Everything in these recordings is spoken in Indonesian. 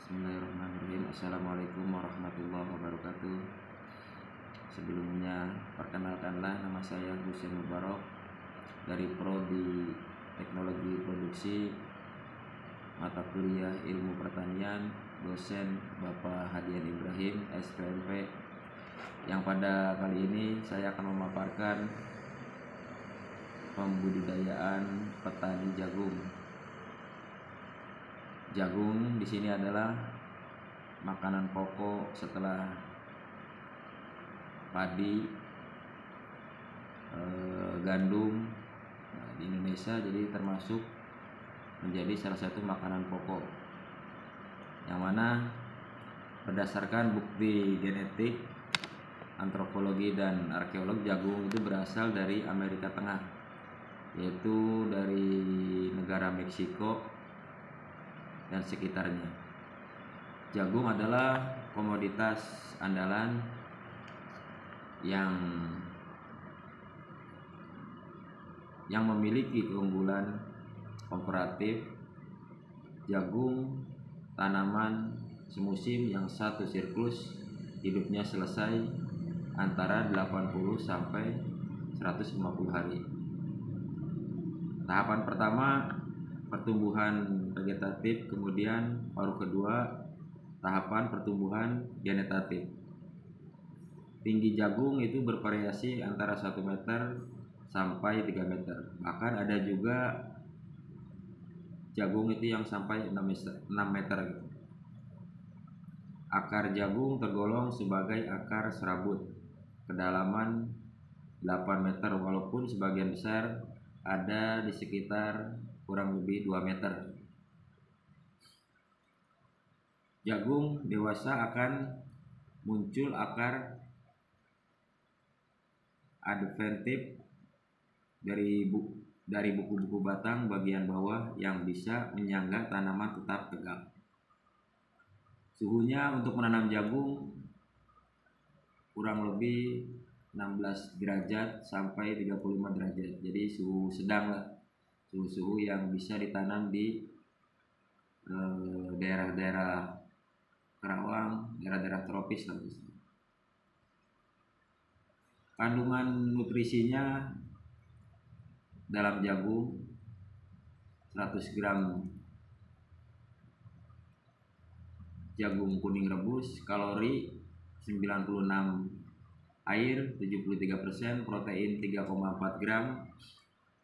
Bismillahirrahmanirrahim. Assalamualaikum warahmatullahi wabarakatuh. Sebelumnya perkenalkanlah, nama saya Husain Mubarok dari Prodi Teknologi Produksi, mata kuliah Ilmu Pertanian, dosen Bapak Hadian Ibrahim SPMP, yang pada kali ini saya akan memaparkan pembudidayaan petani jagung. Jagung di sini adalah makanan pokok setelah padi, gandum. Di Indonesia jadi termasuk menjadi salah satu makanan pokok, yang mana berdasarkan bukti genetik, antropologi dan arkeolog, jagung itu berasal dari Amerika Tengah, yaitu dari negara Meksiko dan sekitarnya. Jagung adalah komoditas andalan yang memiliki keunggulan komparatif. Jagung tanaman semusim yang satu siklus hidupnya selesai antara 80 sampai 150 hari. Tahapan pertama pertumbuhan vegetatif, kemudian paruh kedua tahapan pertumbuhan genetatif. Tinggi jagung itu bervariasi antara 1 meter sampai 3 meter. Bahkan ada juga jagung itu yang sampai 6 meter gitu. Akar jagung tergolong sebagai akar serabut, kedalaman 8 meter, walaupun sebagian besar ada di sekitar kurang lebih 2 meter. Jagung dewasa akan muncul akar adventif dari buku-buku batang bagian bawah yang bisa menyangga tanaman tetap tegak. Suhunya untuk menanam jagung kurang lebih 16 derajat sampai 35 derajat. Jadi suhu sedang lah, suhu yang bisa ditanam di daerah-daerah Karawang, daerah-daerah tropis lah. Kandungan nutrisinya dalam jagung 100 gram jagung kuning rebus, kalori 96, air 73%, protein 3,4 gram,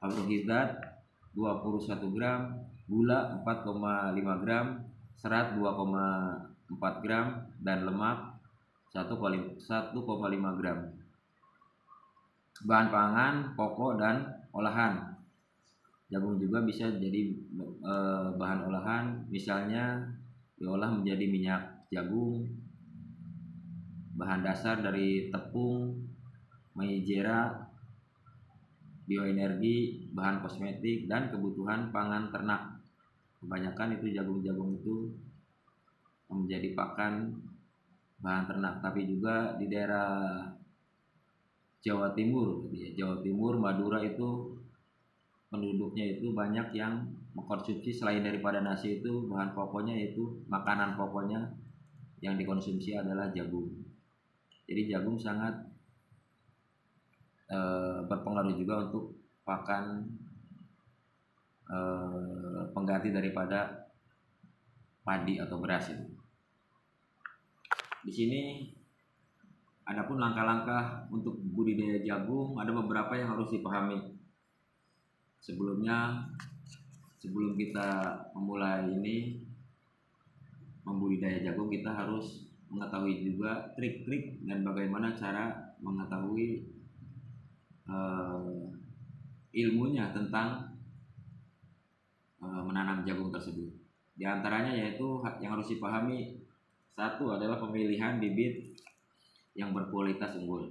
karbohidrat 21 gram, gula 4,5 gram, serat 2,4 gram, dan lemak 1,5 gram. Bahan pangan pokok dan olahan. Jagung juga bisa jadi bahan olahan, misalnya diolah menjadi minyak jagung, bahan dasar dari tepung, maizena, bioenergi, bahan kosmetik, dan kebutuhan pangan ternak. Kebanyakan itu jagung-jagung itu menjadi pakan bahan ternak. Tapi juga di daerah Jawa Timur, Madura itu penduduknya itu banyak yang mengkonsumsi selain daripada nasi itu bahan pokoknya, yaitu makanan pokoknya yang dikonsumsi adalah jagung. Jadi jagung sangat berpengaruh juga untuk pakan pengganti daripada padi atau beras itu. Di sini adapun langkah-langkah untuk budidaya jagung, ada beberapa yang harus dipahami. Sebelum kita memulai ini membudidaya jagung, kita harus mengetahui juga trik-trik dan bagaimana cara mengetahui ilmunya tentang menanam jagung tersebut. Di antaranya yaitu yang harus dipahami, satu adalah pemilihan bibit yang berkualitas unggul.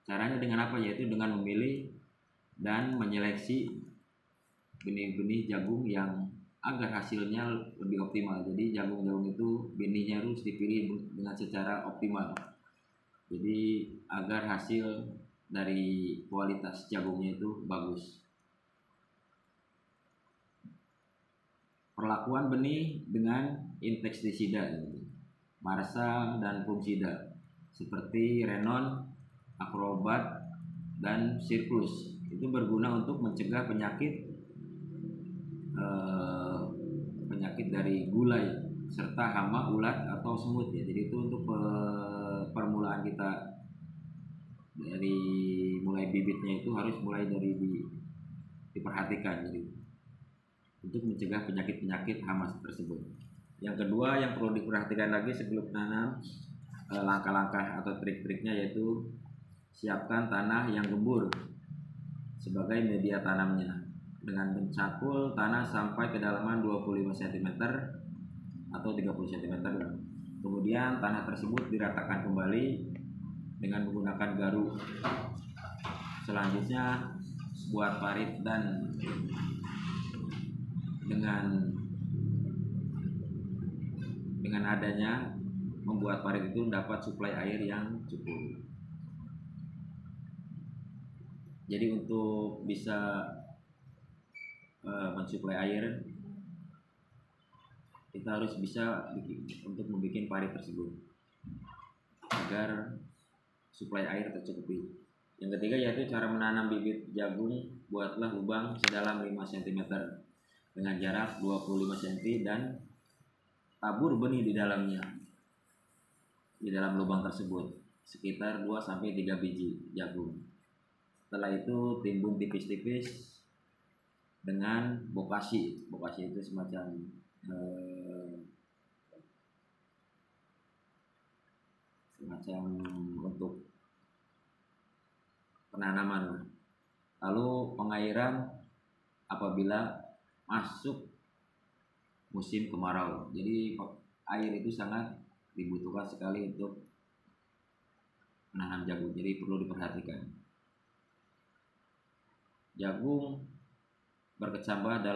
Caranya dengan apa? Yaitu dengan memilih dan menyeleksi benih-benih jagung yang agar hasilnya lebih optimal. Jadi jagung-jagung itu benihnya harus dipilih dengan secara optimal. Jadi agar hasil dari kualitas jagungnya itu bagus. perlakuan benih dengan insektisida, marsa dan fungisida seperti Renon, Acrobat, dan Sirplus. Itu berguna untuk mencegah penyakit dari gulai serta hama, ulat atau semut ya. Jadi itu untuk permulaan kita dari mulai bibitnya itu harus mulai dari diperhatikan, jadi untuk mencegah penyakit hama tersebut. Yang kedua yang perlu diperhatikan lagi sebelum menanam, langkah-langkah atau trik-triknya, yaitu siapkan tanah yang gembur sebagai media tanamnya dengan mencakul tanah sampai kedalaman 25 cm atau 30 cm. Kemudian tanah tersebut diratakan kembali dengan menggunakan garu. Selanjutnya buat parit, dan dengan adanya membuat parit itu dapat suplai air yang cukup. Jadi untuk bisa mensuplai air, kita harus bisa untuk membuat parit tersebut agar suplai air tercukupi. Yang ketiga yaitu cara menanam bibit jagung. Buatlah lubang sedalam 5 cm dengan jarak 25 cm dan tabur benih di dalamnya, di dalam lubang tersebut sekitar 2-3 biji jagung. Setelah itu timbun tipis-tipis dengan bokasi. Bokasi itu semacam untuk penanaman. Lalu pengairan apabila masuk musim kemarau. Jadi air itu sangat dibutuhkan sekali untuk menanam jagung, jadi perlu diperhatikan. Jagung berkecambah dalam